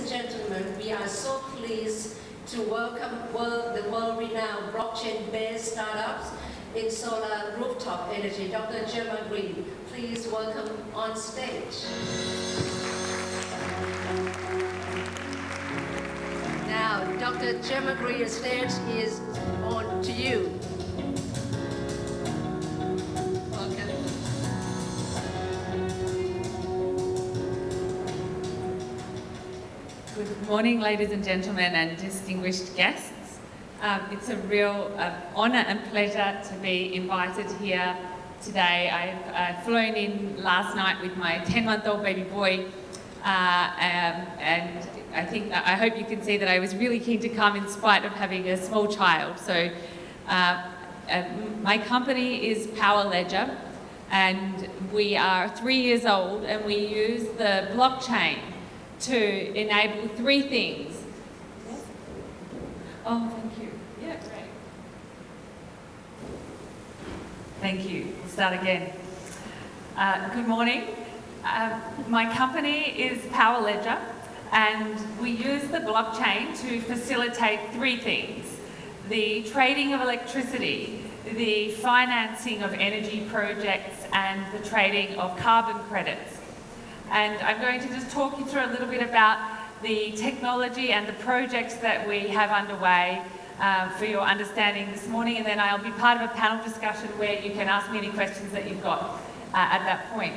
and gentlemen, we are so pleased to welcome the world-renowned blockchain-based startups in solar rooftop energy, Dr. Jemma Green. Please welcome on stage. Now, Dr. Jemma Green, stage is on to you. Good morning, ladies and gentlemen, and distinguished guests. It's a real honour and pleasure to be invited here today. I've flown in last night with my 10-month-old baby boy, and I hope you can see that I was really keen to come in spite of having a small child. So my company is Power Ledger, and we are 3 years old, and we use the blockchain to enable three things. Oh, thank you. Yeah, great. Thank you. We'll start again. Good morning. My company is Power Ledger, and we use the blockchain to facilitate three things: the trading of electricity, the financing of energy projects, and the trading of carbon credits. And I'm going to just talk you through a little bit about the technology and the projects that we have underway for your understanding this morning, and then I'll be part of a panel discussion where you can ask me any questions that you've got at that point.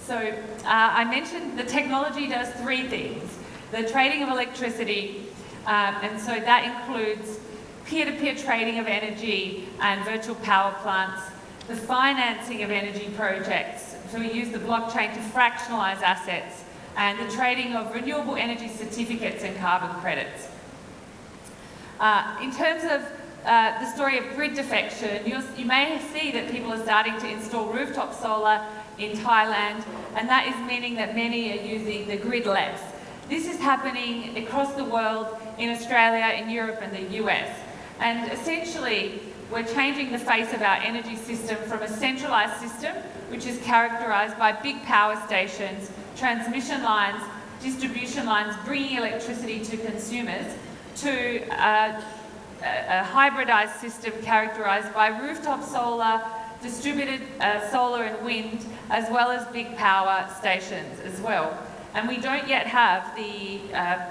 So I mentioned the technology does three things: the trading of electricity, and so that includes peer-to-peer trading of energy and virtual power plants, the financing of energy projects. So we use the blockchain to fractionalise assets, and the trading of renewable energy certificates and carbon credits. In terms of the story of grid defection, you may see that people are starting to install rooftop solar in Thailand, and that is meaning that many are using the grid less. This is happening across the world, in Australia, in Europe and the US. And essentially, we're changing the face of our energy system from a centralised system, which is characterised by big power stations, transmission lines, distribution lines bringing electricity to consumers, to a hybridised system characterised by rooftop solar, distributed solar and wind, as well as big power stations as well. And we don't yet have the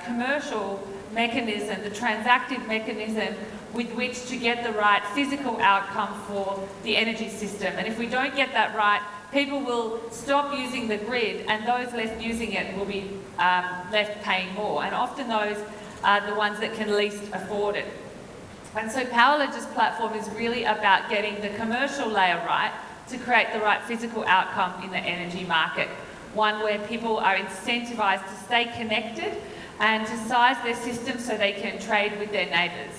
commercial mechanism, the transactive mechanism with which to get the right physical outcome for the energy system. And if we don't get that right, people will stop using the grid, and those left using it will be left paying more. And often those are the ones that can least afford it. And so Power Ledger's platform is really about getting the commercial layer right to create the right physical outcome in the energy market. One where people are incentivised to stay connected and to size their system so they can trade with their neighbours.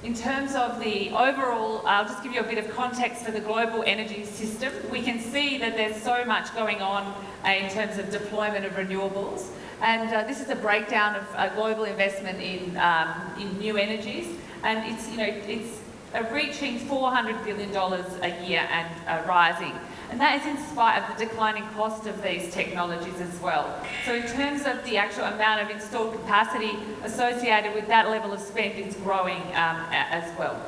In terms of the overall, I'll just give you a bit of context for the global energy system. We can see that there's so much going on in terms of deployment of renewables, and this is a breakdown of global investment in new energies, and it's reaching $400 billion a year and rising. And that is in spite of the declining cost of these technologies as well. So in terms of the actual amount of installed capacity associated with that level of spend, it's growing as well.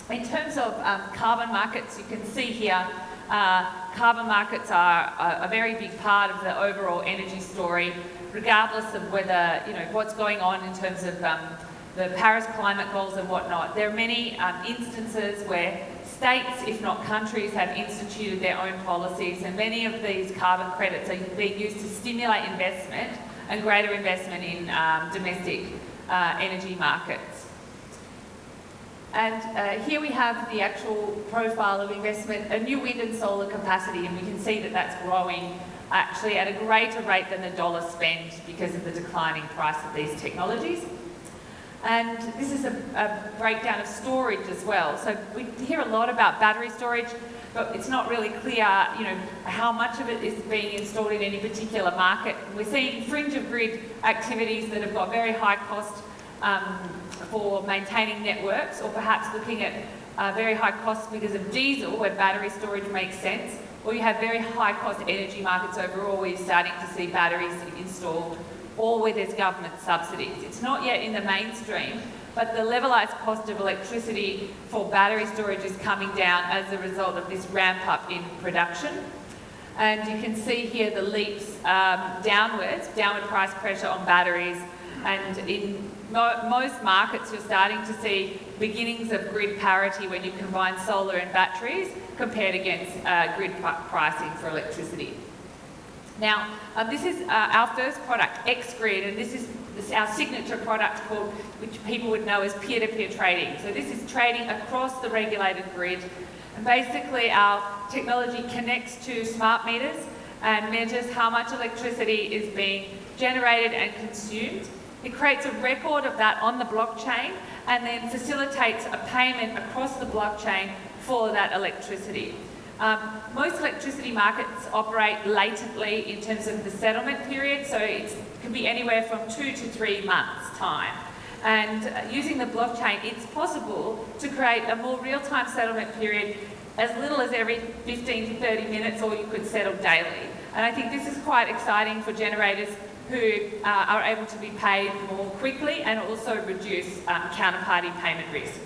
In terms of carbon markets, you can see here, carbon markets are a very big part of the overall energy story, regardless of whether, what's going on in terms of the Paris climate goals and whatnot. There are many instances where states, if not countries, have instituted their own policies, and many of these carbon credits are being used to stimulate investment and greater investment in domestic energy markets. And here we have the actual profile of investment, a new wind and solar capacity, and we can see that that's growing actually at a greater rate than the dollar spent because of the declining price of these technologies. And this is a breakdown of storage as well. So we hear a lot about battery storage, but it's not really clear, how much of it is being installed in any particular market. We're seeing fringe of grid activities that have got very high cost for maintaining networks, or perhaps looking at very high costs because of diesel, where battery storage makes sense. or you have very high cost energy markets overall where you're starting to see batteries installed, or where there's government subsidies. It's not yet in the mainstream, but the levelised cost of electricity for battery storage is coming down as a result of this ramp up in production. And you can see here the leaps downward price pressure on batteries, and in most markets you're starting to see beginnings of grid parity when you combine solar and batteries compared against grid pricing for electricity. Now, this is our first product, X-Grid, and this is our signature product called, which people would know as peer-to-peer trading. So this is trading across the regulated grid. And basically our technology connects to smart meters and measures how much electricity is being generated and consumed. It creates a record of that on the blockchain and then facilitates a payment across the blockchain for that electricity. Most electricity markets operate latently in terms of the settlement period, so it can be anywhere from 2 to 3 months' time. And using the blockchain, it's possible to create a more real-time settlement period as little as every 15 to 30 minutes, or you could settle daily. And I think this is quite exciting for generators who are able to be paid more quickly and also reduce counterparty payment risk.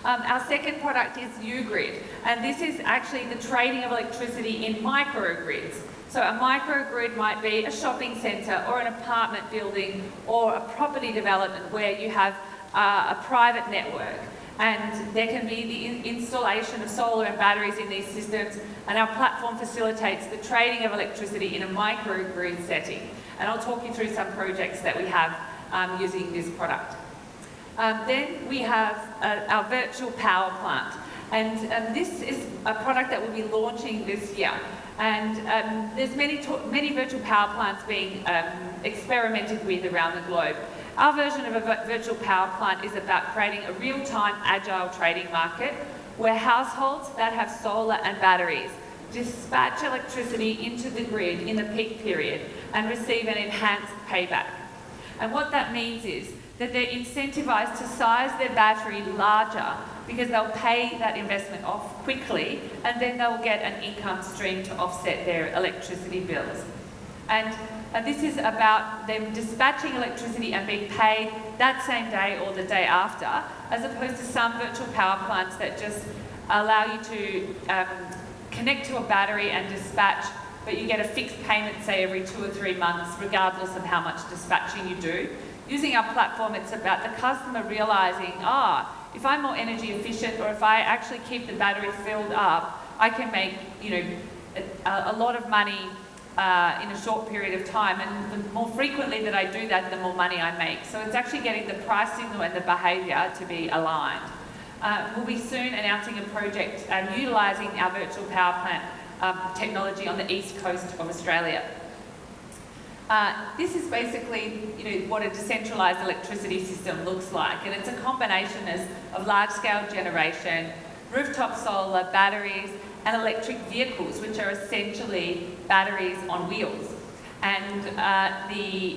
Our second product is U-Grid, and this is actually the trading of electricity in microgrids. So a microgrid might be a shopping centre or an apartment building or a property development where you have a private network, and there can be the installation of solar and batteries in these systems, and our platform facilitates the trading of electricity in a microgrid setting. And I'll talk you through some projects that we have using this product. Then we have our virtual power plant, and this is a product that we'll be launching this year. And there's many virtual power plants being experimented with around the globe. Our version of a virtual power plant is about creating a real-time agile trading market where households that have solar and batteries dispatch electricity into the grid in the peak period and receive an enhanced payback. And what that means is that they're incentivised to size their battery larger because they'll pay that investment off quickly, and then they'll get an income stream to offset their electricity bills. And this is about them dispatching electricity and being paid that same day or the day after, as opposed to some virtual power plants that just allow you to connect to a battery and dispatch, but you get a fixed payment, say, every 2 or 3 months, regardless of how much dispatching you do. Using our platform, it's about the customer realising, if I'm more energy efficient, or if I actually keep the battery filled up, I can make, a lot of money in a short period of time, and the more frequently that I do that, the more money I make. So it's actually getting the price signal and the behaviour to be aligned. We'll be soon announcing a project utilising our virtual power plant technology on the east coast of Australia. This is basically, what a decentralised electricity system looks like, and it's a combination of large-scale generation, rooftop solar, batteries, and electric vehicles, which are essentially batteries on wheels. And the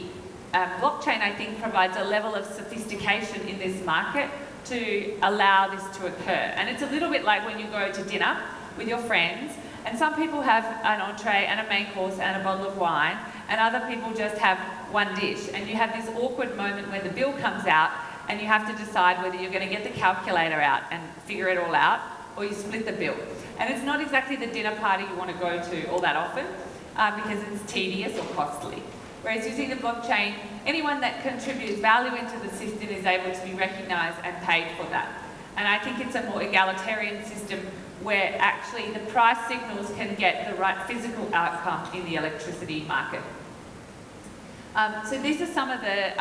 blockchain, I think, provides a level of sophistication in this market to allow this to occur. And it's a little bit like when you go to dinner with your friends, and some people have an entree and a main course and a bottle of wine, and other people just have one dish. And you have this awkward moment when the bill comes out and you have to decide whether you're going to get the calculator out and figure it all out, or you split the bill. And it's not exactly the dinner party you want to go to all that often because it's tedious or costly. Whereas using the blockchain, anyone that contributes value into the system is able to be recognised and paid for that. And I think it's a more egalitarian system where actually the price signals can get the right physical outcome in the electricity market. So these are some of the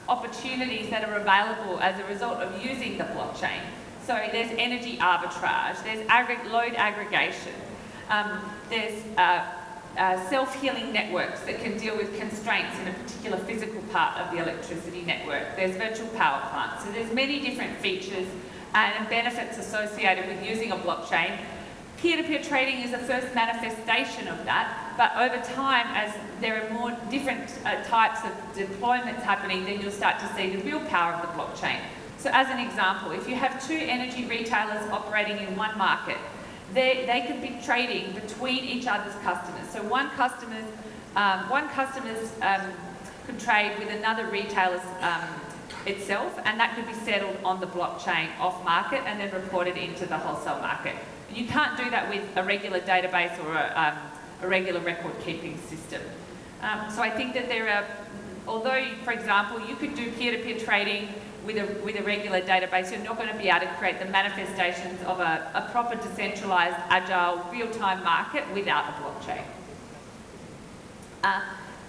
opportunities that are available as a result of using the blockchain. So there's energy arbitrage, there's load aggregation, there's self-healing networks that can deal with constraints in a particular physical part of the electricity network. There's virtual power plants. So there's many different features and benefits associated with using a blockchain. Peer-to-peer trading is the first manifestation of that, but over time, as there are more different types of deployments happening, then you'll start to see the real power of the blockchain. So as an example, if you have 2 energy retailers operating in one market, they could be trading between each other's customers. So one customer's could trade with another retailer's itself, and that could be settled on the blockchain off market and then reported into the wholesale market. And you can't do that with a regular database or a regular record keeping system. So I think that there are, although, for example, you could do peer-to-peer trading with a regular database, you're not going to be able to create the manifestations of a proper decentralised, agile, real-time market without a blockchain.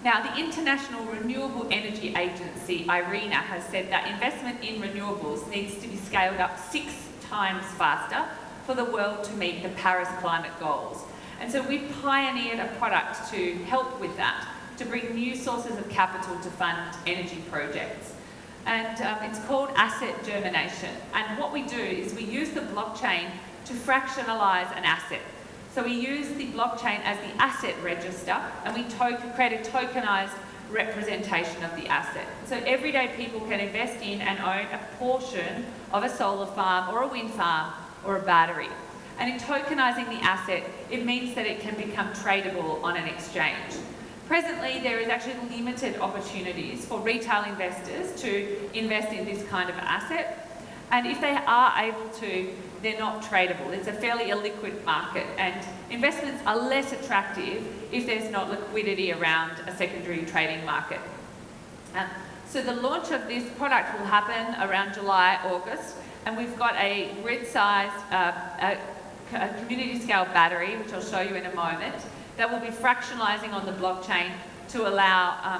Now, the International Renewable Energy Agency, IRENA, has said that investment in renewables needs to be scaled up 6 times faster for the world to meet the Paris climate goals. And so we pioneered a product to help with that, to bring new sources of capital to fund energy projects. And it's called asset germination. And what we do is we use the blockchain to fractionalise an asset. So we use the blockchain as the asset register, and we create a tokenised representation of the asset. So everyday people can invest in and own a portion of a solar farm or a wind farm or a battery. And in tokenising the asset, it means that it can become tradable on an exchange. Presently, there is actually limited opportunities for retail investors to invest in this kind of asset. And if they are able to, they're not tradable. It's a fairly illiquid market, and investments are less attractive if there's not liquidity around a secondary trading market. So the launch of this product will happen around July, August, and we've got a grid-sized community-scale battery, which I'll show you in a moment, that will be fractionalising on the blockchain to allow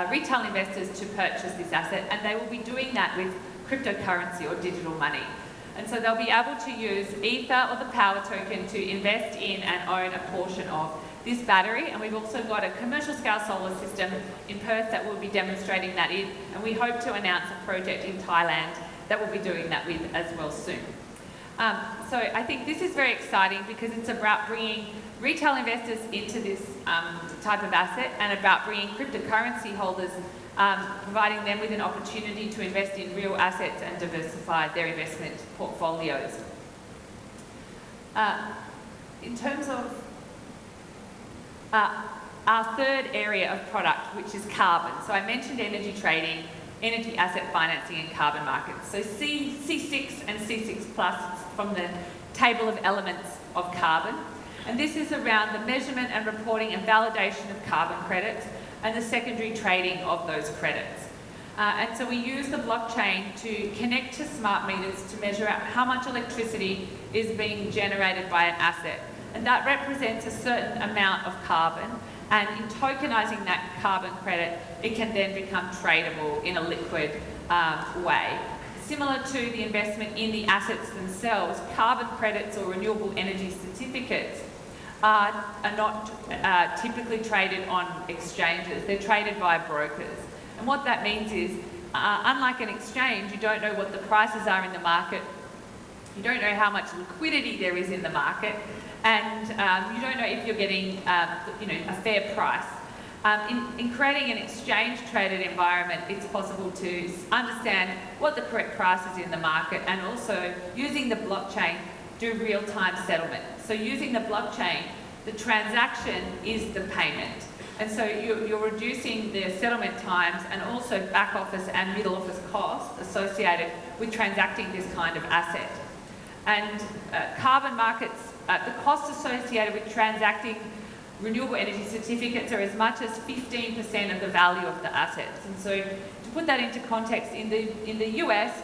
retail investors to purchase this asset, and they will be doing that with cryptocurrency or digital money. And so they'll be able to use Ether or the power token to invest in and own a portion of this battery. And we've also got a commercial scale solar system in Perth that we'll be demonstrating that in, and we hope to announce a project in Thailand that we'll be doing that with as well soon. So I think this is very exciting because it's about bringing retail investors into this type of asset and about bringing cryptocurrency holders, providing them with an opportunity to invest in real assets and diversify their investment portfolios. In terms of our third area of product, which is carbon. So I mentioned energy trading, energy asset financing and carbon markets. So C6 and C6 plus from the table of elements of carbon. And this is around the measurement and reporting and validation of carbon credits and the secondary trading of those credits. And so we use the blockchain to connect to smart meters to measure out how much electricity is being generated by an asset. And that represents a certain amount of carbon. And in tokenising that carbon credit, it can then become tradable in a liquid way. Similar to the investment in the assets themselves, carbon credits or renewable energy certificates are not typically traded on exchanges. They're traded by brokers. And what that means is, unlike an exchange, you don't know what the prices are in the market, you don't know how much liquidity there is in the market, and you don't know if you're getting a fair price. In creating an exchange-traded environment, it's possible to understand what the correct price is in the market and also, using the blockchain, do real-time settlement. So using the blockchain, the transaction is the payment. And so you're reducing the settlement times and also back office and middle office costs associated with transacting this kind of asset. And carbon markets, the costs associated with transacting renewable energy certificates are as much as 15% of the value of the assets. And so to put that into context, in the US,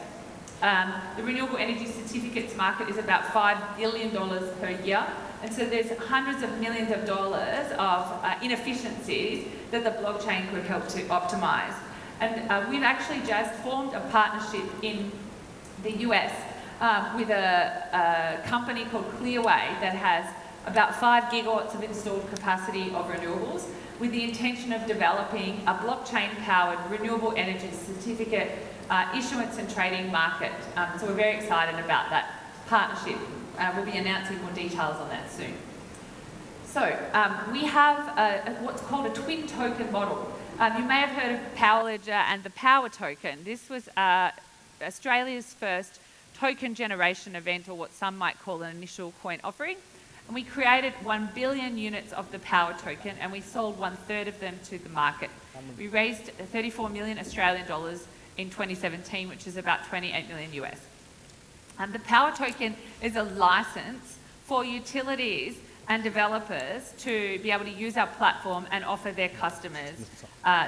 the renewable energy certificates market is about $5 billion per year. And so there's hundreds of millions of dollars of inefficiencies that the blockchain could help to optimise. And we've actually just formed a partnership in the US with a company called Clearway that has about 5 gigawatts of installed capacity of renewables, with the intention of developing a blockchain-powered renewable energy certificate issuance and trading market. So we're very excited about that partnership. We'll be announcing more details on that soon. So we have what's called a twin token model. You may have heard of Power Ledger and the Power Token. This was Australia's first token generation event, or what some might call an initial coin offering. And we created 1 billion units of the power token, and we sold 1/3 of them to the market. We raised 34 million Australian dollars in 2017, which is about 28 million US. And the power token is a license for utilities and developers to be able to use our platform and offer their customers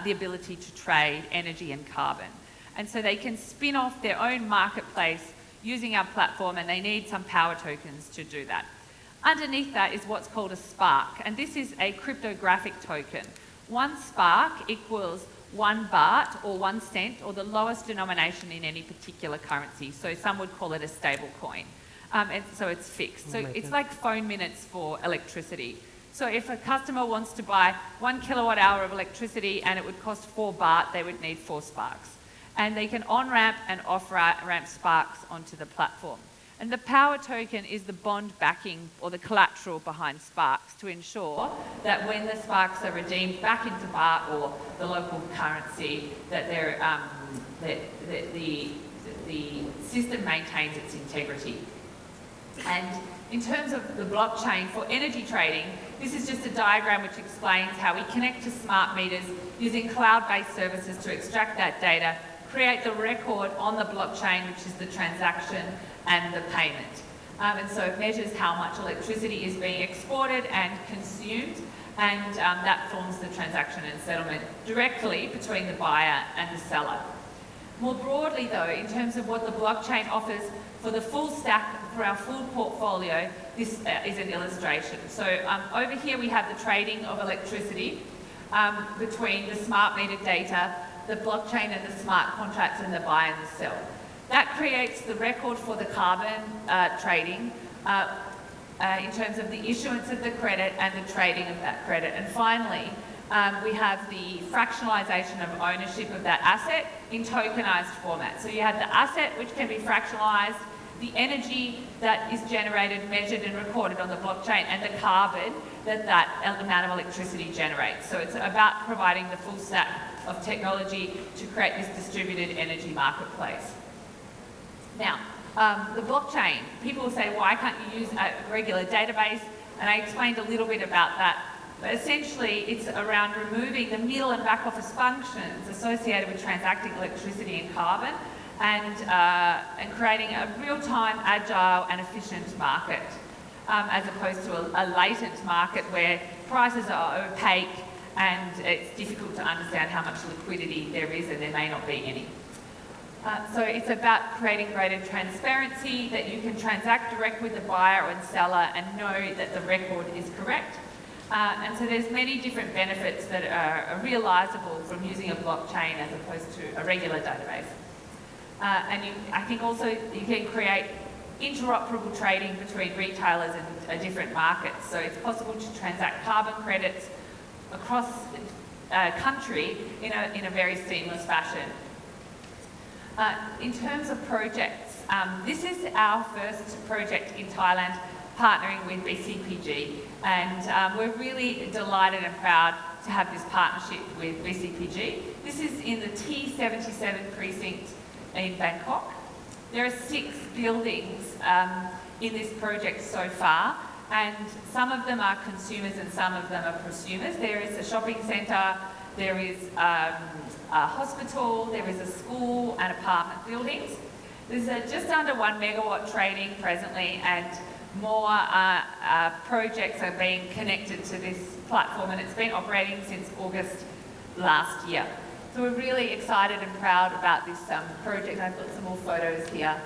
the ability to trade energy and carbon. And so they can spin off their own marketplace using our platform, and they need some power tokens to do that. Underneath that is what's called a spark, and this is a cryptographic token. 1 spark equals 1 baht or 1 cent, or the lowest denomination in any particular currency. So some would call it a stable coin. And so it's fixed. So it's like phone minutes for electricity. So if a customer wants to buy 1 kilowatt hour of electricity and it would cost 4 baht, they would need 4 sparks. And they can on-ramp and off-ramp sparks onto the platform. And the power token is the bond backing or the collateral behind sparks to ensure that when the sparks are redeemed back into baht or the local currency, that the system maintains its integrity. And in terms of the blockchain for energy trading, this is just a diagram which explains how we connect to smart meters using cloud-based services to extract that data, create the record on the blockchain, which is the transaction and the payment. And so it measures how much electricity is being exported and consumed, and that forms the transaction and settlement directly between the buyer and the seller. More broadly though, in terms of what the blockchain offers for the full stack, for our full portfolio, this is an illustration. So over here we have the trading of electricity between the smart meter data, the blockchain and the smart contracts, and the buy and the sell. That creates the record for the carbon trading in terms of the issuance of the credit and the trading of that credit. And finally, we have the fractionalisation of ownership of that asset in tokenised format. So you have the asset which can be fractionalised, the energy that is generated, measured and recorded on the blockchain, and the carbon that amount of electricity generates. So it's about providing the full stack of technology to create this distributed energy marketplace. Now, the blockchain, people will say, why can't you use a regular database? And I explained a little bit about that. But essentially, it's around removing the middle and back office functions associated with transacting electricity and carbon, and creating a real-time, agile and efficient market, as opposed to a latent market where prices are opaque and it's difficult to understand how much liquidity there is, and there may not be any. So it's about creating greater transparency, that you can transact direct with the buyer and seller and know that the record is correct. And so there's many different benefits that are realisable from using a blockchain as opposed to a regular database. I think also you can create interoperable trading between retailers and different markets. So it's possible to transact carbon credits across country in a very seamless fashion. In terms of projects, this is our first project in Thailand partnering with BCPG, and we're really delighted and proud to have this partnership with BCPG. This is in the T77 precinct in Bangkok. There are 6 buildings in this project so far, and some of them are consumers and some of them are prosumers. There is a shopping centre, there is a hospital, there is a school and apartment buildings. There's just under 1 megawatt trading presently, and more projects are being connected to this platform, and it's been operating since August last year. So we're really excited and proud about this project. I've got some more photos here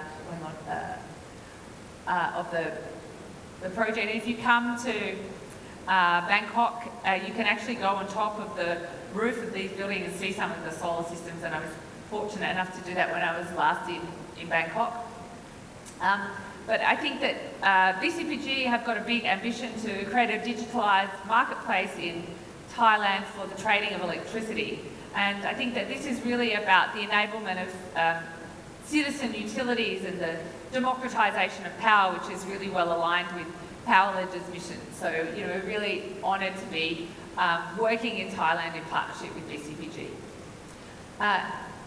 of the project. And if you come to Bangkok, you can actually go on top of the roof of these buildings and see some of the solar systems, and I was fortunate enough to do that when I was last in Bangkok. But I think that BCPG have got a big ambition to create a digitalised marketplace in Thailand for the trading of electricity. And I think that this is really about the enablement of citizen utilities and the democratisation of power, which is really well aligned with Powerledger's mission. So, we're really honoured to be working in Thailand in partnership with BCPG.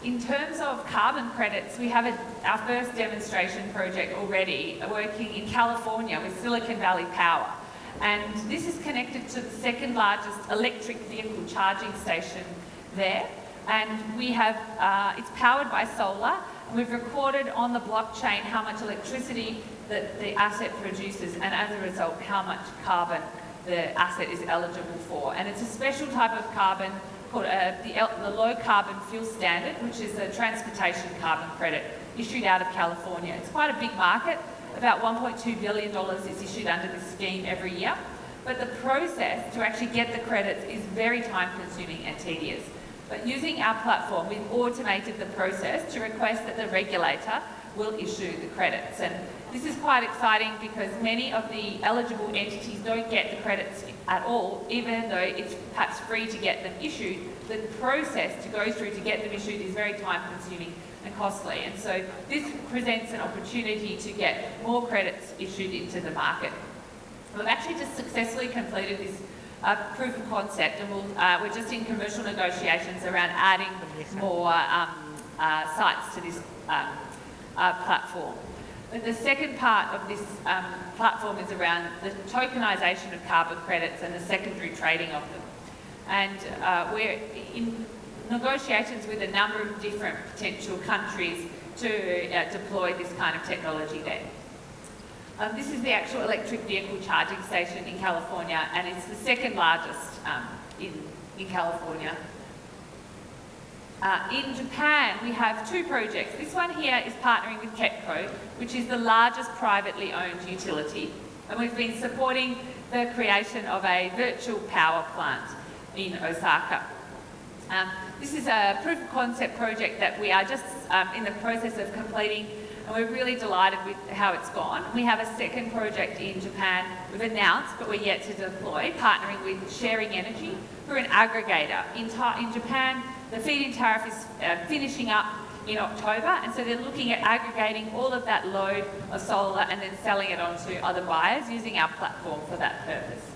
In terms of carbon credits, we have our first demonstration project already working in California with Silicon Valley Power. And this is connected to the second largest electric vehicle charging station there. And we have, it's powered by solar. And we've recorded on the blockchain how much electricity that the asset produces, and as a result, how much carbon the asset is eligible for. And it's a special type of carbon called the low carbon fuel standard, which is a transportation carbon credit issued out of California. It's quite a big market. About $1.2 billion is issued under this scheme every year. But the process to actually get the credits is very time consuming and tedious. But using our platform, we've automated the process to request that the regulator will issue the credits. And this is quite exciting because many of the eligible entities don't get the credits at all, even though it's perhaps free to get them issued. The process to go through to get them issued is very time consuming and costly. And so this presents an opportunity to get more credits issued into the market. We've actually just successfully completed this proof of concept, and we're just in commercial negotiations around adding more sites to this platform. But the second part of this platform is around the tokenisation of carbon credits and the secondary trading of them. And we're in negotiations with a number of different potential countries to deploy this kind of technology there. This is the actual electric vehicle charging station in California, and it's the second largest in California. In Japan, we have two projects. This one here is partnering with KEPCO, which is the largest privately owned utility. And we've been supporting the creation of a virtual power plant in Osaka. This is a proof of concept project that we are just in the process of completing, and we're really delighted with how it's gone. We have a second project in Japan we've announced, but we're yet to deploy, partnering with Sharing Energy, who are an aggregator. In Japan, the feed-in tariff is finishing up in October, and so they're looking at aggregating all of that load of solar and then selling it on to other buyers using our platform for that purpose.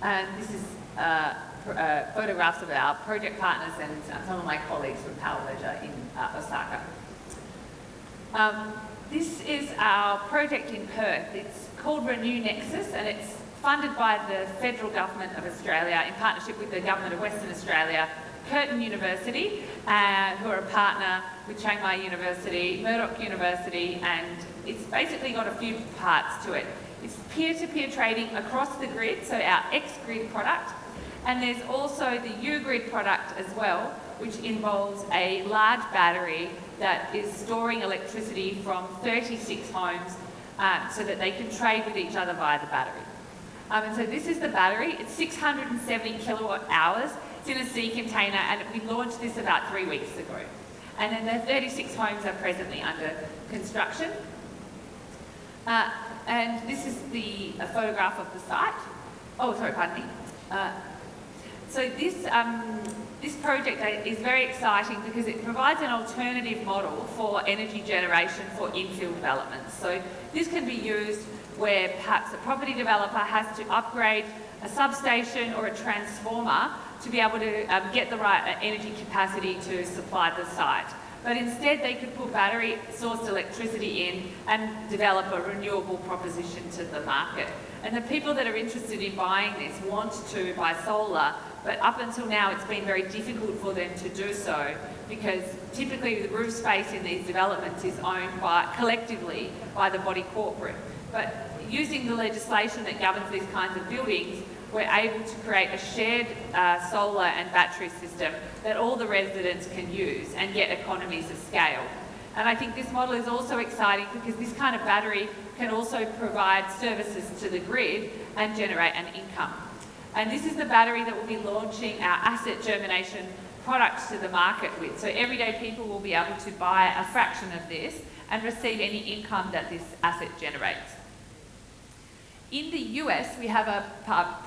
And this is photographs of our project partners and some of my colleagues from Power Ledger in Osaka. This is our project in Perth. It's called Renew Nexus, and it's funded by the Federal Government of Australia in partnership with the Government of Western Australia, Curtin University, who are a partner with Chiang Mai University, Murdoch University, and it's basically got a few parts to it. It's peer-to-peer trading across the grid, so our X-Grid product, and there's also the U-Grid product as well, which involves a large battery that is storing electricity from 36 homes so that they can trade with each other via the battery. And so this is the battery. It's 670 kilowatt hours. It's in a sea container, and we launched this about 3 weeks ago. And then the 36 homes are presently under construction. And this is a photograph of the site. Oh, sorry, pardon me. So this project is very exciting because it provides an alternative model for energy generation for infill developments. So this can be used where perhaps a property developer has to upgrade a substation or a transformer to be able to get the right energy capacity to supply the site. But instead they could put battery sourced electricity in and develop a renewable proposition to the market. And the people that are interested in buying this want to buy solar, but up until now it's been very difficult for them to do so because typically the roof space in these developments is owned collectively by the body corporate. But using the legislation that governs these kinds of buildings, we're able to create a shared solar and battery system that all the residents can use and get economies of scale. And I think this model is also exciting because this kind of battery can also provide services to the grid and generate an income. And this is the battery that we'll be launching our asset germination products to the market with. So everyday people will be able to buy a fraction of this and receive any income that this asset generates. In the US, we have a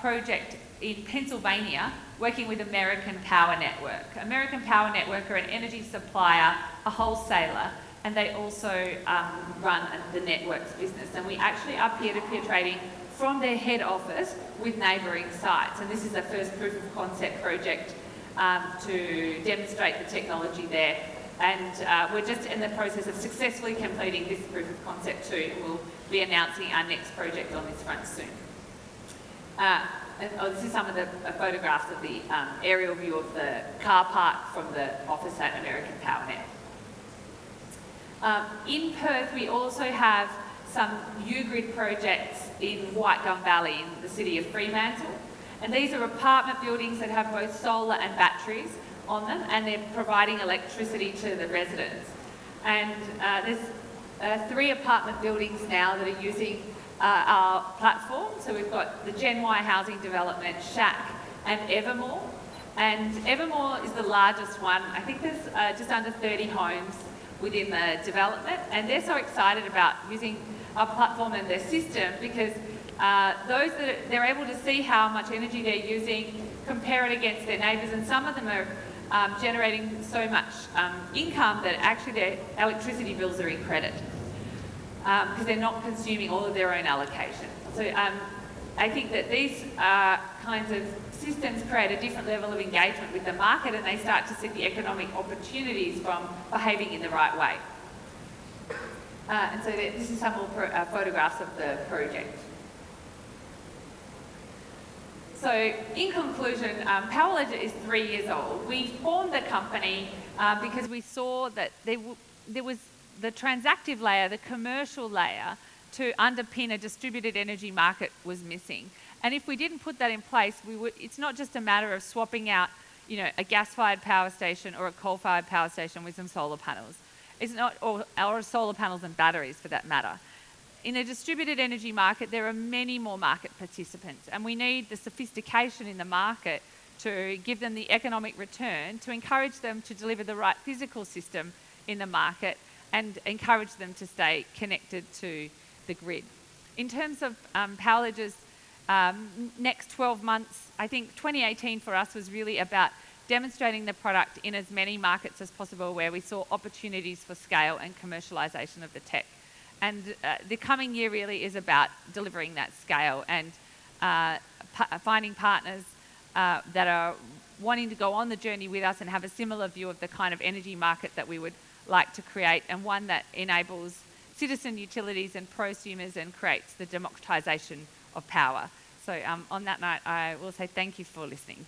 project in Pennsylvania working with American Power Network. American Power Network are an energy supplier, a wholesaler, and they also run the networks business. And we actually are peer-to-peer trading from their head office with neighbouring sites. And this is a first proof of concept project to demonstrate the technology there. And we're just in the process of successfully completing this proof of concept too. We'll be announcing our next project on this front soon. This is some of the photographs of the aerial view of the car park from the office at American Power Net. In Perth, we also have some U-Grid projects in White Gum Valley in the city of Fremantle. And these are apartment buildings that have both solar and batteries on them, and they're providing electricity to the residents. And there's 3 apartment buildings now that are using our platform. So we've got the Chiang Mai housing development, Shack, and Evermore. And Evermore is the largest one. I think there's just under 30 homes within the development, and they're so excited about using our platform and their system because they're able to see how much energy they're using, compare it against their neighbours, and some of them are generating so much income that actually their electricity bills are in credit because they're not consuming all of their own allocation. So I think that these kinds of systems create a different level of engagement with the market, and they start to see the economic opportunities from behaving in the right way. And so this is some more photographs of the project. So in conclusion, Power Ledger is 3 years old. We formed the company because we saw that there was the transactive layer, the commercial layer, to underpin a distributed energy market was missing. And if we didn't put that in place, it's not just a matter of swapping out, a gas-fired power station or a coal-fired power station with some solar panels. It's not, or solar panels and batteries for that matter. In a distributed energy market, there are many more market participants, and we need the sophistication in the market to give them the economic return, to encourage them to deliver the right physical system in the market and encourage them to stay connected to the grid. In terms of Power Ledger's next 12 months, I think 2018 for us was really about demonstrating the product in as many markets as possible where we saw opportunities for scale and commercialisation of the tech. And the coming year really is about delivering that scale and finding partners that are wanting to go on the journey with us and have a similar view of the kind of energy market that we would like to create, and one that enables citizen utilities and prosumers and creates the democratisation of power. So on that note, I will say thank you for listening.